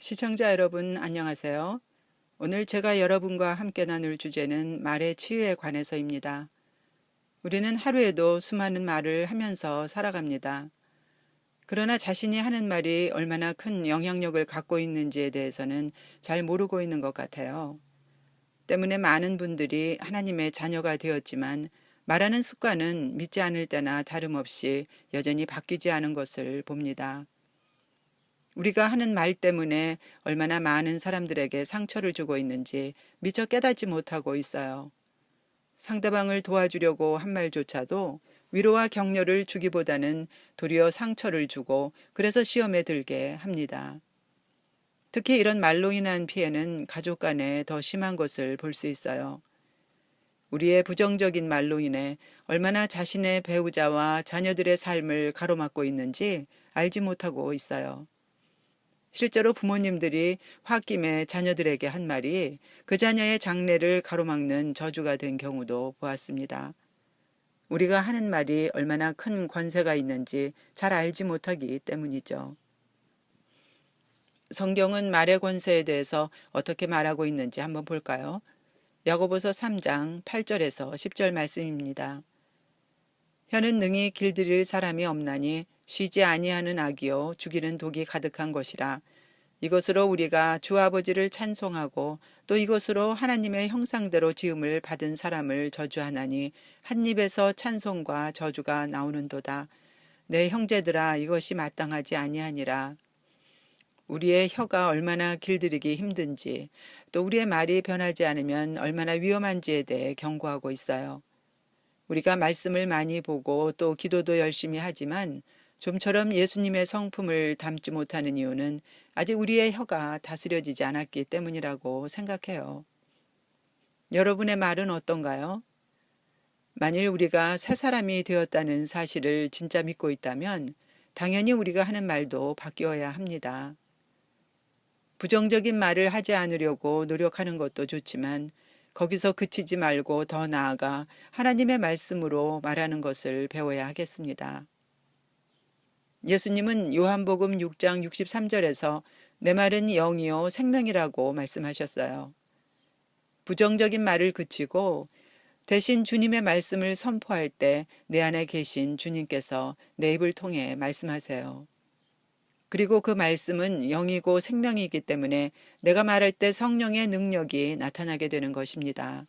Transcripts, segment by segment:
시청자 여러분 안녕하세요. 오늘 제가 여러분과 함께 나눌 주제는 말의 치유에 관해서입니다. 우리는 하루에도 수많은 말을 하면서 살아갑니다. 그러나 자신이 하는 말이 얼마나 큰 영향력을 갖고 있는지에 대해서는 잘 모르고 있는 것 같아요. 때문에 많은 분들이 하나님의 자녀가 되었지만 말하는 습관은 믿지 않을 때나 다름없이 여전히 바뀌지 않은 것을 봅니다. 우리가 하는 말 때문에 얼마나 많은 사람들에게 상처를 주고 있는지 미처 깨닫지 못하고 있어요. 상대방을 도와주려고 한 말조차도 위로와 격려를 주기보다는 도리어 상처를 주고 그래서 시험에 들게 합니다. 특히 이런 말로 인한 피해는 가족 간에 더 심한 것을 볼 수 있어요. 우리의 부정적인 말로 인해 얼마나 자신의 배우자와 자녀들의 삶을 가로막고 있는지 알지 못하고 있어요. 실제로 부모님들이 홧김에 자녀들에게 한 말이 그 자녀의 장래를 가로막는 저주가 된 경우도 보았습니다. 우리가 하는 말이 얼마나 큰 권세가 있는지 잘 알지 못하기 때문이죠. 성경은 말의 권세에 대해서 어떻게 말하고 있는지 한번 볼까요? 야고보서 3장 8절에서 10절 말씀입니다. 혀는 능히 길들일 사람이 없나니 쉬지 아니하는 악이요 죽이는 독이 가득한 것이라. 이것으로 우리가 주 아버지를 찬송하고 또 이것으로 하나님의 형상대로 지음을 받은 사람을 저주하나니 한 입에서 찬송과 저주가 나오는도다. 내 형제들아 이것이 마땅하지 아니하니라. 우리의 혀가 얼마나 길들이기 힘든지 또 우리의 말이 변하지 않으면 얼마나 위험한지에 대해 경고하고 있어요. 우리가 말씀을 많이 보고 또 기도도 열심히 하지만 좀처럼 예수님의 성품을 담지 못하는 이유는 아직 우리의 혀가 다스려지지 않았기 때문이라고 생각해요. 여러분의 말은 어떤가요? 만일 우리가 새 사람이 되었다는 사실을 진짜 믿고 있다면 당연히 우리가 하는 말도 바뀌어야 합니다. 부정적인 말을 하지 않으려고 노력하는 것도 좋지만 거기서 그치지 말고 더 나아가 하나님의 말씀으로 말하는 것을 배워야 하겠습니다. 예수님은 요한복음 6장 63절에서 내 말은 영이요 생명이라고 말씀하셨어요. 부정적인 말을 그치고 대신 주님의 말씀을 선포할 때 내 안에 계신 주님께서 내 입을 통해 말씀하세요. 그리고 그 말씀은 영이고 생명이기 때문에 내가 말할 때 성령의 능력이 나타나게 되는 것입니다.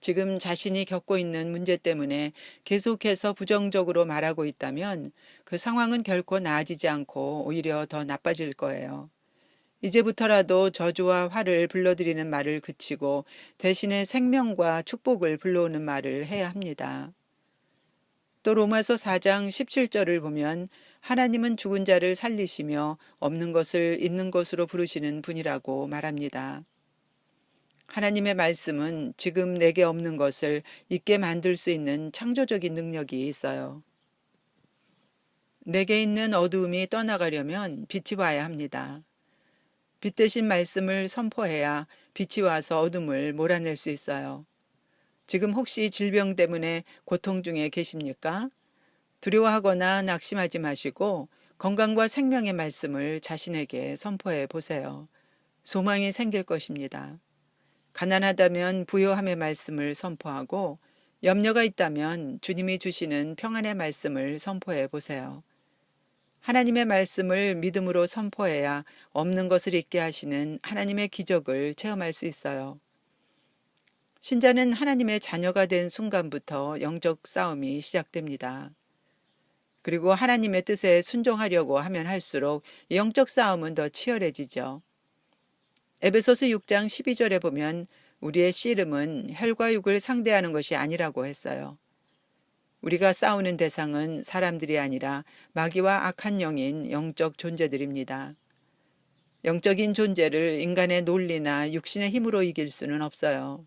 지금 자신이 겪고 있는 문제 때문에 계속해서 부정적으로 말하고 있다면 그 상황은 결코 나아지지 않고 오히려 더 나빠질 거예요. 이제부터라도 저주와 화를 불러들이는 말을 그치고 대신에 생명과 축복을 불러오는 말을 해야 합니다. 또 로마서 4장 17절을 보면 하나님은 죽은 자를 살리시며 없는 것을 있는 것으로 부르시는 분이라고 말합니다. 하나님의 말씀은 지금 내게 없는 것을 있게 만들 수 있는 창조적인 능력이 있어요. 내게 있는 어두움이 떠나가려면 빛이 와야 합니다. 빛 대신 말씀을 선포해야 빛이 와서 어둠을 몰아낼 수 있어요. 지금 혹시 질병 때문에 고통 중에 계십니까? 두려워하거나 낙심하지 마시고 건강과 생명의 말씀을 자신에게 선포해 보세요. 소망이 생길 것입니다. 가난하다면 부요함의 말씀을 선포하고 염려가 있다면 주님이 주시는 평안의 말씀을 선포해 보세요. 하나님의 말씀을 믿음으로 선포해야 없는 것을 있게 하시는 하나님의 기적을 체험할 수 있어요. 신자는 하나님의 자녀가 된 순간부터 영적 싸움이 시작됩니다. 그리고 하나님의 뜻에 순종하려고 하면 할수록 영적 싸움은 더 치열해지죠. 에베소서 6장 12절에 보면 우리의 씨름은 혈과 육을 상대하는 것이 아니라고 했어요. 우리가 싸우는 대상은 사람들이 아니라 마귀와 악한 영인 영적 존재들입니다. 영적인 존재를 인간의 논리나 육신의 힘으로 이길 수는 없어요.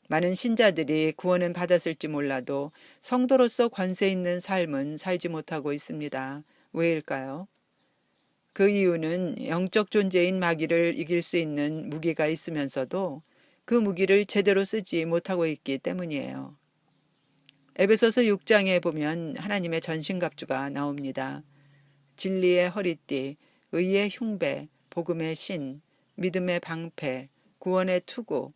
많은 신자들이 구원은 받았을지 몰라도 성도로서 권세 있는 삶은 살지 못하고 있습니다. 왜일까요? 그 이유는 영적 존재인 마귀를 이길 수 있는 무기가 있으면서도 그 무기를 제대로 쓰지 못하고 있기 때문이에요. 에베소서 6장에 보면 하나님의 전신갑주가 나옵니다. 진리의 허리띠, 의의 흉배, 복음의 신, 믿음의 방패, 구원의 투구.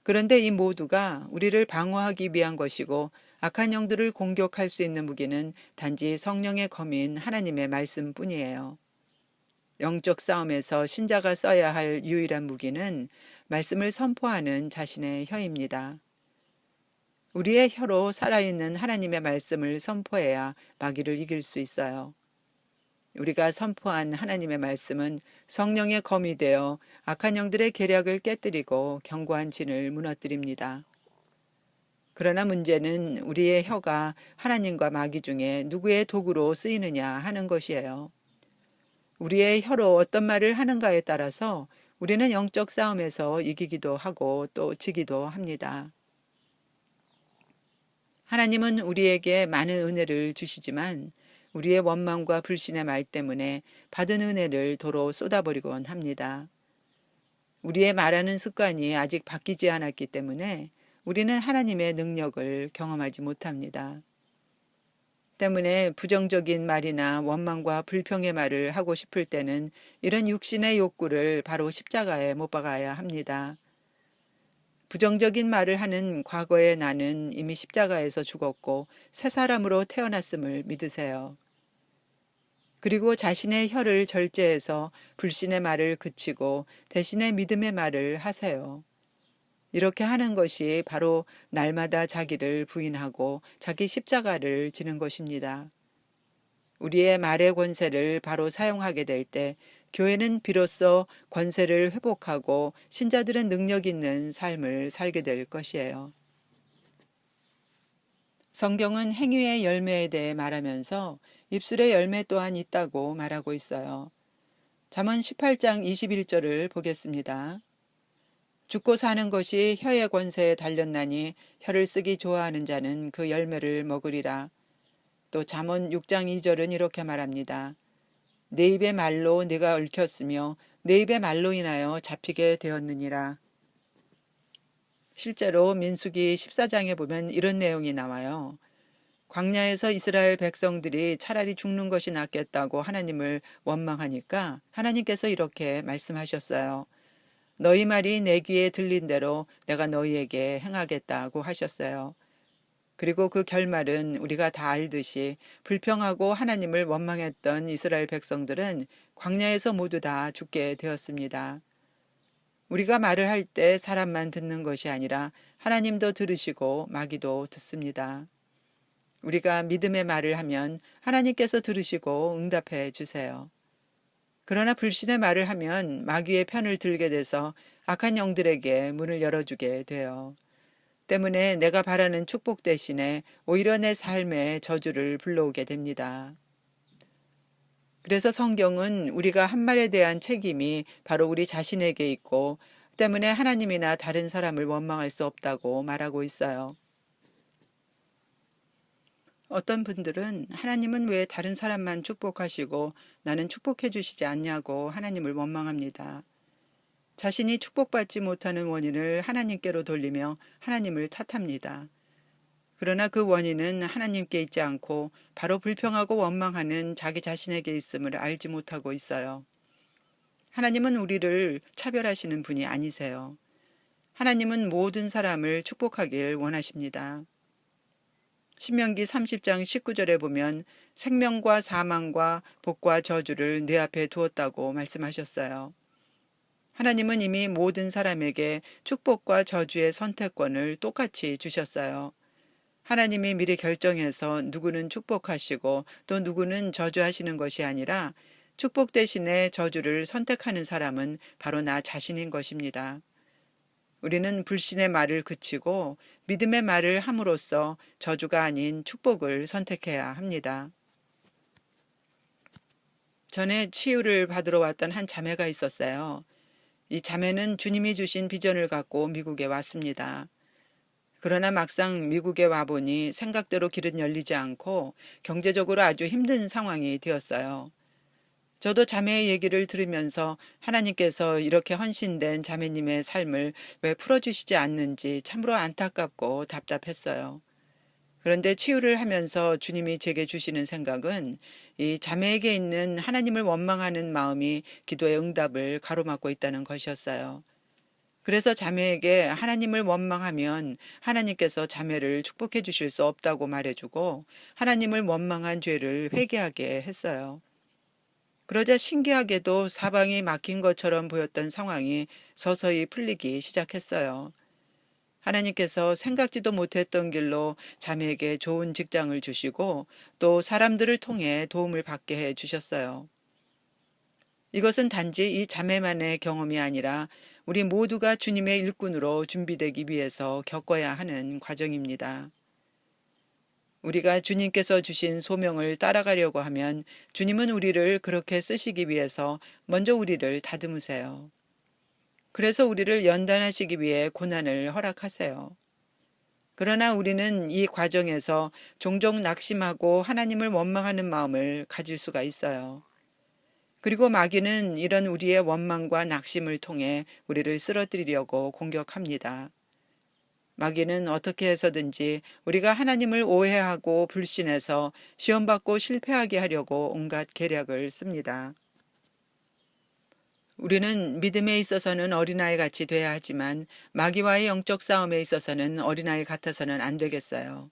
그런데 이 모두가 우리를 방어하기 위한 것이고 악한 영들을 공격할 수 있는 무기는 단지 성령의 검인 하나님의 말씀뿐이에요. 영적 싸움에서 신자가 써야 할 유일한 무기는 말씀을 선포하는 자신의 혀입니다. 우리의 혀로 살아있는 하나님의 말씀을 선포해야 마귀를 이길 수 있어요. 우리가 선포한 하나님의 말씀은 성령의 검이 되어 악한 영들의 계략을 깨뜨리고 견고한 진을 무너뜨립니다. 그러나 문제는 우리의 혀가 하나님과 마귀 중에 누구의 도구로 쓰이느냐 하는 것이에요. 우리의 혀로 어떤 말을 하는가에 따라서 우리는 영적 싸움에서 이기기도 하고 또 지기도 합니다. 하나님은 우리에게 많은 은혜를 주시지만 우리의 원망과 불신의 말 때문에 받은 은혜를 도로 쏟아버리곤 합니다. 우리의 말하는 습관이 아직 바뀌지 않았기 때문에 우리는 하나님의 능력을 경험하지 못합니다. 때문에 부정적인 말이나 원망과 불평의 말을 하고 싶을 때는 이런 육신의 욕구를 바로 십자가에 못 박아야 합니다. 부정적인 말을 하는 과거의 나는 이미 십자가에서 죽었고 새 사람으로 태어났음을 믿으세요. 그리고 자신의 혀를 절제해서 불신의 말을 그치고 대신에 믿음의 말을 하세요. 이렇게 하는 것이 바로 날마다 자기를 부인하고 자기 십자가를 지는 것입니다. 우리의 말의 권세를 바로 사용하게 될 때 교회는 비로소 권세를 회복하고 신자들은 능력 있는 삶을 살게 될 것이에요. 성경은 행위의 열매에 대해 말하면서 입술의 열매 또한 있다고 말하고 있어요. 잠언 18장 21절을 보겠습니다. 죽고 사는 것이 혀의 권세에 달렸나니 혀를 쓰기 좋아하는 자는 그 열매를 먹으리라. 또 잠언 6장 2절은 이렇게 말합니다. 내 입의 말로 네가 얽혔으며 내 입의 말로 인하여 잡히게 되었느니라. 실제로 민수기 14장에 보면 이런 내용이 나와요. 광야에서 이스라엘 백성들이 차라리 죽는 것이 낫겠다고 하나님을 원망하니까 하나님께서 이렇게 말씀하셨어요. 너희 말이 내 귀에 들린 대로 내가 너희에게 행하겠다고 하셨어요. 그리고 그 결말은 우리가 다 알듯이 불평하고 하나님을 원망했던 이스라엘 백성들은 광야에서 모두 다 죽게 되었습니다. 우리가 말을 할 때 사람만 듣는 것이 아니라 하나님도 들으시고 마귀도 듣습니다. 우리가 믿음의 말을 하면 하나님께서 들으시고 응답해 주세요. 그러나 불신의 말을 하면 마귀의 편을 들게 돼서 악한 영들에게 문을 열어주게 돼요. 때문에 내가 바라는 축복 대신에 오히려 내 삶에 저주를 불러오게 됩니다. 그래서 성경은 우리가 한 말에 대한 책임이 바로 우리 자신에게 있고 때문에 하나님이나 다른 사람을 원망할 수 없다고 말하고 있어요. 어떤 분들은 하나님은 왜 다른 사람만 축복하시고 나는 축복해 주시지 않냐고 하나님을 원망합니다. 자신이 축복받지 못하는 원인을 하나님께로 돌리며 하나님을 탓합니다. 그러나 그 원인은 하나님께 있지 않고 바로 불평하고 원망하는 자기 자신에게 있음을 알지 못하고 있어요. 하나님은 우리를 차별하시는 분이 아니세요. 하나님은 모든 사람을 축복하길 원하십니다. 신명기 30장 19절에 보면 생명과 사망과 복과 저주를 내 앞에 두었다고 말씀하셨어요. 하나님은 이미 모든 사람에게 축복과 저주의 선택권을 똑같이 주셨어요. 하나님이 미리 결정해서 누구는 축복하시고 또 누구는 저주하시는 것이 아니라 축복 대신에 저주를 선택하는 사람은 바로 나 자신인 것입니다. 우리는 불신의 말을 그치고 믿음의 말을 함으로써 저주가 아닌 축복을 선택해야 합니다. 전에 치유를 받으러 왔던 한 자매가 있었어요. 이 자매는 주님이 주신 비전을 갖고 미국에 왔습니다. 그러나 막상 미국에 와보니 생각대로 길은 열리지 않고 경제적으로 아주 힘든 상황이 되었어요. 저도 자매의 얘기를 들으면서 하나님께서 이렇게 헌신된 자매님의 삶을 왜 풀어주시지 않는지 참으로 안타깝고 답답했어요. 그런데 치유를 하면서 주님이 제게 주시는 생각은 이 자매에게 있는 하나님을 원망하는 마음이 기도의 응답을 가로막고 있다는 것이었어요. 그래서 자매에게 하나님을 원망하면 하나님께서 자매를 축복해 주실 수 없다고 말해주고 하나님을 원망한 죄를 회개하게 했어요. 그러자 신기하게도 사방이 막힌 것처럼 보였던 상황이 서서히 풀리기 시작했어요. 하나님께서 생각지도 못했던 길로 자매에게 좋은 직장을 주시고 또 사람들을 통해 도움을 받게 해 주셨어요. 이것은 단지 이 자매만의 경험이 아니라 우리 모두가 주님의 일꾼으로 준비되기 위해서 겪어야 하는 과정입니다. 우리가 주님께서 주신 소명을 따라가려고 하면 주님은 우리를 그렇게 쓰시기 위해서 먼저 우리를 다듬으세요. 그래서 우리를 연단하시기 위해 고난을 허락하세요. 그러나 우리는 이 과정에서 종종 낙심하고 하나님을 원망하는 마음을 가질 수가 있어요. 그리고 마귀는 이런 우리의 원망과 낙심을 통해 우리를 쓰러뜨리려고 공격합니다. 마귀는 어떻게 해서든지 우리가 하나님을 오해하고 불신해서 시험받고 실패하게 하려고 온갖 계략을 씁니다. 우리는 믿음에 있어서는 어린아이 같이 돼야 하지만 마귀와의 영적 싸움에 있어서는 어린아이 같아서는 안 되겠어요.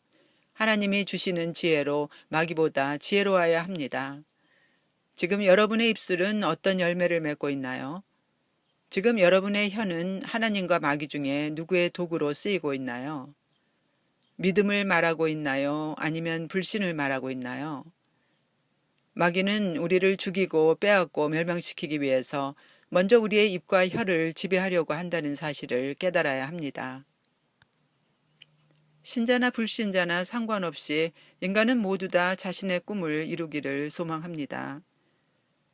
하나님이 주시는 지혜로 마귀보다 지혜로워야 합니다. 지금 여러분의 입술은 어떤 열매를 맺고 있나요? 지금 여러분의 혀는 하나님과 마귀 중에 누구의 도구로 쓰이고 있나요? 믿음을 말하고 있나요? 아니면 불신을 말하고 있나요? 마귀는 우리를 죽이고 빼앗고 멸망시키기 위해서 먼저 우리의 입과 혀를 지배하려고 한다는 사실을 깨달아야 합니다. 신자나 불신자나 상관없이 인간은 모두 다 자신의 꿈을 이루기를 소망합니다.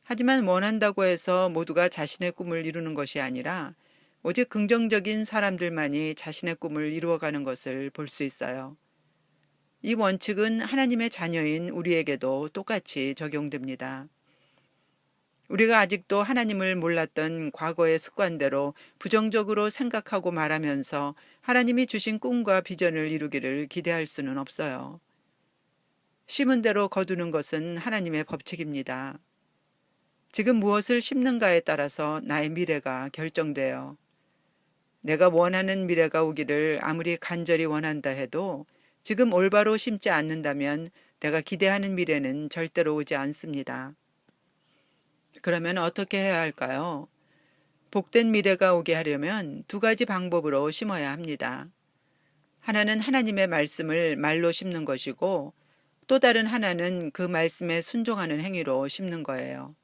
하지만 원한다고 해서 모두가 자신의 꿈을 이루는 것이 아니라 오직 긍정적인 사람들만이 자신의 꿈을 이루어가는 것을 볼 수 있어요. 이 원칙은 하나님의 자녀인 우리에게도 똑같이 적용됩니다. 우리가 아직도 하나님을 몰랐던 과거의 습관대로 부정적으로 생각하고 말하면서 하나님이 주신 꿈과 비전을 이루기를 기대할 수는 없어요. 심은 대로 거두는 것은 하나님의 법칙입니다. 지금 무엇을 심는가에 따라서 나의 미래가 결정돼요. 내가 원하는 미래가 오기를 아무리 간절히 원한다 해도 지금 올바로 심지 않는다면 내가 기대하는 미래는 절대로 오지 않습니다. 그러면 어떻게 해야 할까요? 복된 미래가 오게 하려면 두 가지 방법으로 심어야 합니다. 하나는 하나님의 말씀을 말로 심는 것이고 또 다른 하나는 그 말씀에 순종하는 행위로 심는 거예요.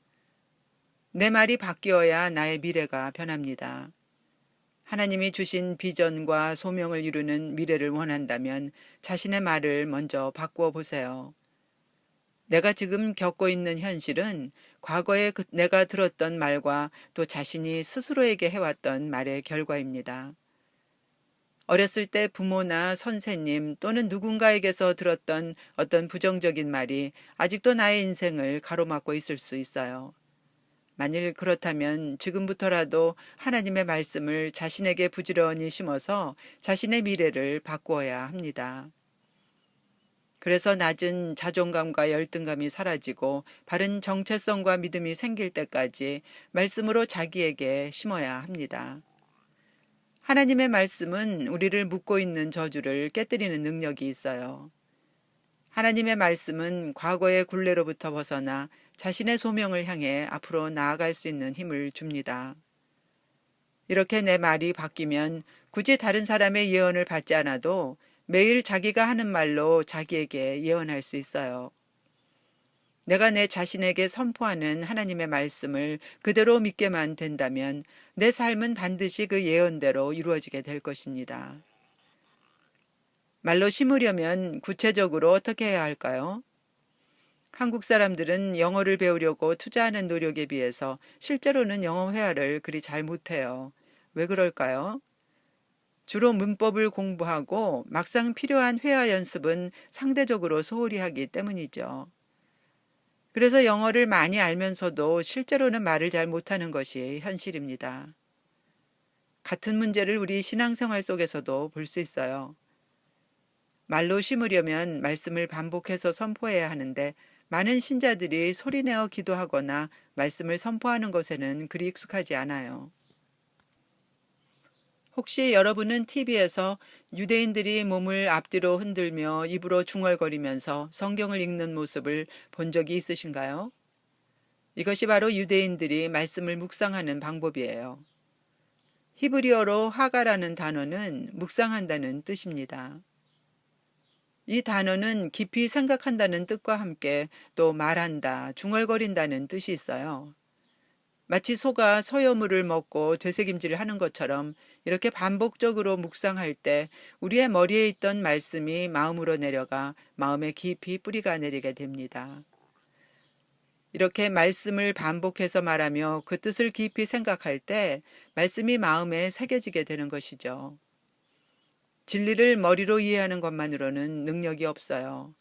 내 말이 바뀌어야 나의 미래가 변합니다. 하나님이 주신 비전과 소명을 이루는 미래를 원한다면 자신의 말을 먼저 바꾸어 보세요. 내가 지금 겪고 있는 현실은 과거에 내가 들었던 말과 또 자신이 스스로에게 해왔던 말의 결과입니다. 어렸을 때 부모나 선생님 또는 누군가에게서 들었던 어떤 부정적인 말이 아직도 나의 인생을 가로막고 있을 수 있어요. 만일 그렇다면 지금부터라도 하나님의 말씀을 자신에게 부지런히 심어서 자신의 미래를 바꾸어야 합니다. 그래서 낮은 자존감과 열등감이 사라지고 바른 정체성과 믿음이 생길 때까지 말씀으로 자기에게 심어야 합니다. 하나님의 말씀은 우리를 묶고 있는 저주를 깨뜨리는 능력이 있어요. 하나님의 말씀은 과거의 굴레로부터 벗어나 자신의 소명을 향해 앞으로 나아갈 수 있는 힘을 줍니다. 이렇게 내 말이 바뀌면 굳이 다른 사람의 예언을 받지 않아도 매일 자기가 하는 말로 자기에게 예언할 수 있어요. 내가 내 자신에게 선포하는 하나님의 말씀을 그대로 믿게만 된다면 내 삶은 반드시 그 예언대로 이루어지게 될 것입니다. 말로 심으려면 구체적으로 어떻게 해야 할까요? 한국 사람들은 영어를 배우려고 투자하는 노력에 비해서 실제로는 영어 회화를 그리 잘 못해요. 왜 그럴까요? 주로 문법을 공부하고 막상 필요한 회화 연습은 상대적으로 소홀히 하기 때문이죠. 그래서 영어를 많이 알면서도 실제로는 말을 잘 못하는 것이 현실입니다. 같은 문제를 우리 신앙생활 속에서도 볼 수 있어요. 말로 심으려면 말씀을 반복해서 선포해야 하는데 많은 신자들이 소리내어 기도하거나 말씀을 선포하는 것에는 그리 익숙하지 않아요. 혹시 여러분은 TV에서 유대인들이 몸을 앞뒤로 흔들며 입으로 중얼거리면서 성경을 읽는 모습을 본 적이 있으신가요? 이것이 바로 유대인들이 말씀을 묵상하는 방법이에요. 히브리어로 하가라는 단어는 묵상한다는 뜻입니다. 이 단어는 깊이 생각한다는 뜻과 함께 또 말한다, 중얼거린다는 뜻이 있어요. 마치 소가 소요물을 먹고 되새김질을 하는 것처럼 이렇게 반복적으로 묵상할 때 우리의 머리에 있던 말씀이 마음으로 내려가 마음에 깊이 뿌리가 내리게 됩니다. 이렇게 말씀을 반복해서 말하며 그 뜻을 깊이 생각할 때 말씀이 마음에 새겨지게 되는 것이죠. 진리를 머리로 이해하는 것만으로는 능력이 없어요.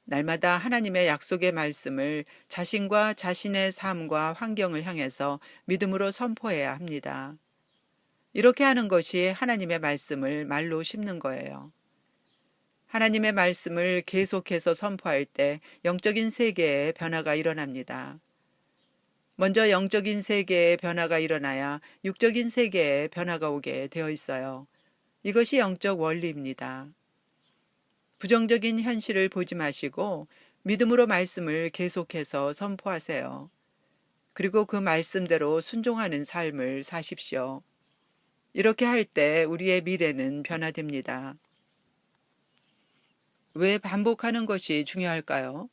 날마다 하나님의 약속의 말씀을 자신과 자신의 삶과 환경을 향해서 믿음으로 선포해야 합니다. 이렇게 하는 것이 하나님의 말씀을 말로 심는 거예요. 하나님의 말씀을 계속해서 선포할 때 영적인 세계에 변화가 일어납니다. 먼저 영적인 세계에 변화가 일어나야 육적인 세계에 변화가 오게 되어 있어요. 이것이 영적 원리입니다. 부정적인 현실을 보지 마시고 믿음으로 말씀을 계속해서 선포하세요. 그리고 그 말씀대로 순종하는 삶을 사십시오. 이렇게 할 때 우리의 미래는 변화됩니다. 왜 반복하는 것이 중요할까요?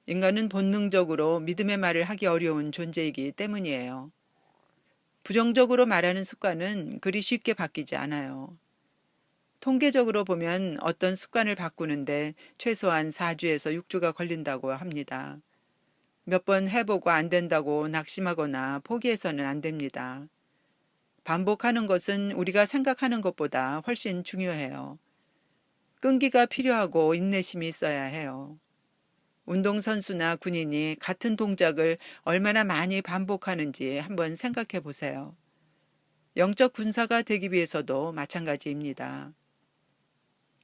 인간은 본능적으로 믿음의 말을 하기 어려운 존재이기 때문이에요. 부정적으로 말하는 습관은 그리 쉽게 바뀌지 않아요. 통계적으로 보면 어떤 습관을 바꾸는데 최소한 4주에서 6주가 걸린다고 합니다. 몇 번 해보고 안 된다고 낙심하거나 포기해서는 안 됩니다. 반복하는 것은 우리가 생각하는 것보다 훨씬 중요해요. 끈기가 필요하고 인내심이 있어야 해요. 운동선수나 군인이 같은 동작을 얼마나 많이 반복하는지 한번 생각해 보세요. 영적 군사가 되기 위해서도 마찬가지입니다.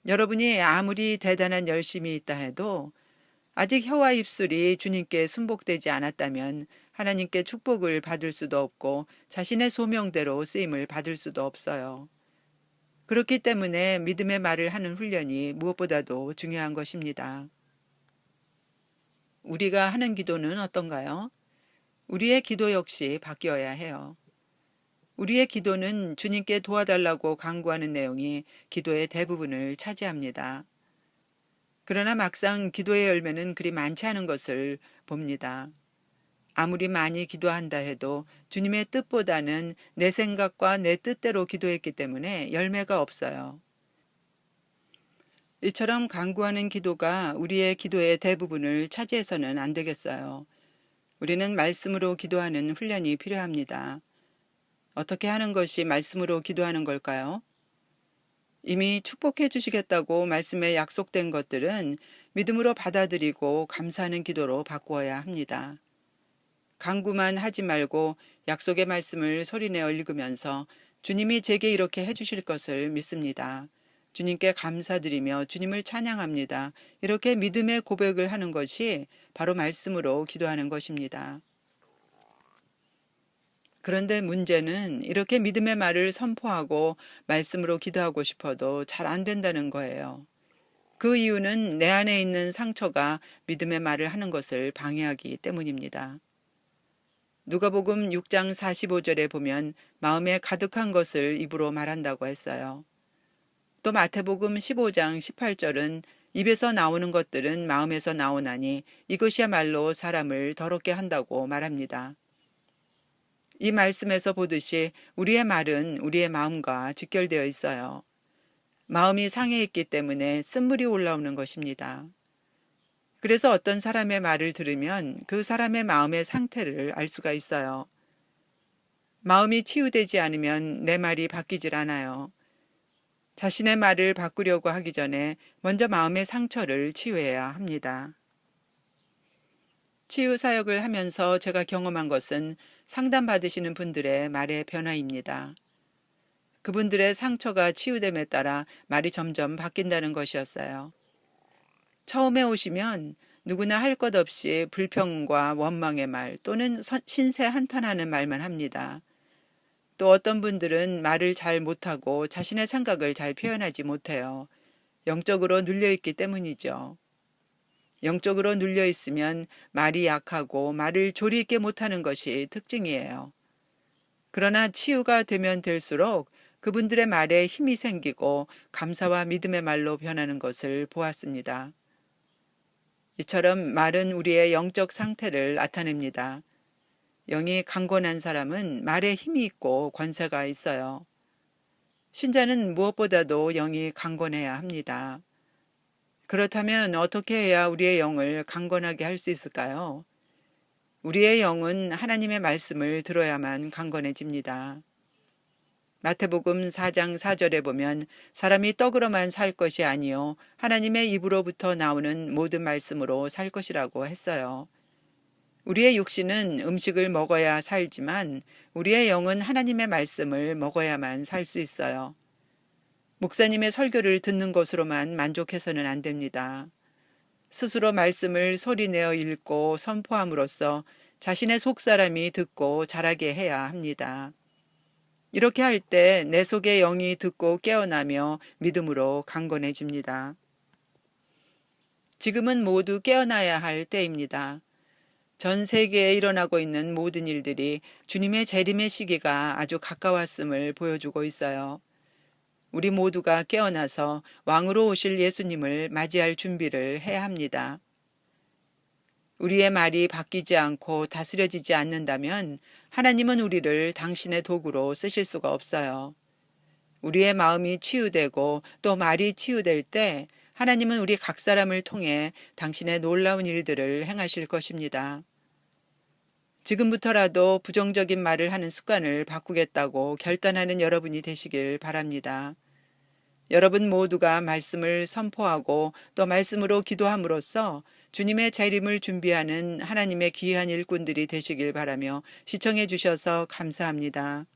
여러분이 아무리 대단한 열심이 있다 해도 아직 혀와 입술이 주님께 순복되지 않았다면 하나님께 축복을 받을 수도 없고 자신의 소명대로 쓰임을 받을 수도 없어요. 그렇기 때문에 믿음의 말을 하는 훈련이 무엇보다도 중요한 것입니다. 우리가 하는 기도는 어떤가요? 우리의 기도 역시 바뀌어야 해요. 우리의 기도는 주님께 도와달라고 간구하는 내용이 기도의 대부분을 차지합니다. 그러나 막상 기도의 열매는 그리 많지 않은 것을 봅니다. 아무리 많이 기도한다 해도 주님의 뜻보다는 내 생각과 내 뜻대로 기도했기 때문에 열매가 없어요. 이처럼 간구하는 기도가 우리의 기도의 대부분을 차지해서는 안 되겠어요. 우리는 말씀으로 기도하는 훈련이 필요합니다. 어떻게 하는 것이 말씀으로 기도하는 걸까요? 이미 축복해 주시겠다고 말씀에 약속된 것들은 믿음으로 받아들이고 감사하는 기도로 바꾸어야 합니다. 간구만 하지 말고 약속의 말씀을 소리내어 읽으면서 주님이 제게 이렇게 해주실 것을 믿습니다. 주님께 감사드리며 주님을 찬양합니다. 이렇게 믿음의 고백을 하는 것이 바로 말씀으로 기도하는 것입니다. 그런데 문제는 이렇게 믿음의 말을 선포하고 말씀으로 기도하고 싶어도 잘 안 된다는 거예요. 그 이유는 내 안에 있는 상처가 믿음의 말을 하는 것을 방해하기 때문입니다. 누가복음 6장 45절에 보면 마음에 가득한 것을 입으로 말한다고 했어요. 또 마태복음 15장 18절은 입에서 나오는 것들은 마음에서 나오나니 이것이야말로 사람을 더럽게 한다고 말합니다. 이 말씀에서 보듯이 우리의 말은 우리의 마음과 직결되어 있어요. 마음이 상해 있기 때문에 쓴물이 올라오는 것입니다. 그래서 어떤 사람의 말을 들으면 그 사람의 마음의 상태를 알 수가 있어요. 마음이 치유되지 않으면 내 말이 바뀌질 않아요. 자신의 말을 바꾸려고 하기 전에 먼저 마음의 상처를 치유해야 합니다. 치유 사역을 하면서 제가 경험한 것은 상담받으시는 분들의 말의 변화입니다. 그분들의 상처가 치유됨에 따라 말이 점점 바뀐다는 것이었어요. 처음에 오시면 누구나 할 것 없이 불평과 원망의 말 또는 신세 한탄하는 말만 합니다. 또 어떤 분들은 말을 잘 못하고 자신의 생각을 잘 표현하지 못해요. 영적으로 눌려있기 때문이죠. 영적으로 눌려있으면 말이 약하고 말을 조리 있게 못하는 것이 특징이에요. 그러나 치유가 되면 될수록 그분들의 말에 힘이 생기고 감사와 믿음의 말로 변하는 것을 보았습니다. 이처럼 말은 우리의 영적 상태를 나타냅니다. 영이 강건한 사람은 말에 힘이 있고 권세가 있어요. 신자는 무엇보다도 영이 강건해야 합니다. 그렇다면 어떻게 해야 우리의 영을 강건하게 할 수 있을까요? 우리의 영은 하나님의 말씀을 들어야만 강건해집니다. 마태복음 4장 4절에 보면 사람이 떡으로만 살 것이 아니요 하나님의 입으로부터 나오는 모든 말씀으로 살 것이라고 했어요. 우리의 육신은 음식을 먹어야 살지만 우리의 영은 하나님의 말씀을 먹어야만 살 수 있어요. 목사님의 설교를 듣는 것으로만 만족해서는 안 됩니다. 스스로 말씀을 소리내어 읽고 선포함으로써 자신의 속사람이 듣고 자라게 해야 합니다. 이렇게 할 때 내 속의 영이 듣고 깨어나며 믿음으로 강건해집니다. 지금은 모두 깨어나야 할 때입니다. 전 세계에 일어나고 있는 모든 일들이 주님의 재림의 시기가 아주 가까웠음을 보여주고 있어요. 우리 모두가 깨어나서 왕으로 오실 예수님을 맞이할 준비를 해야 합니다. 우리의 말이 바뀌지 않고 다스려지지 않는다면 하나님은 우리를 당신의 도구로 쓰실 수가 없어요. 우리의 마음이 치유되고 또 말이 치유될 때 하나님은 우리 각 사람을 통해 당신의 놀라운 일들을 행하실 것입니다. 지금부터라도 부정적인 말을 하는 습관을 바꾸겠다고 결단하는 여러분이 되시길 바랍니다. 여러분 모두가 말씀을 선포하고 또 말씀으로 기도함으로써 주님의 재림을 준비하는 하나님의 귀한 일꾼들이 되시길 바라며 시청해 주셔서 감사합니다.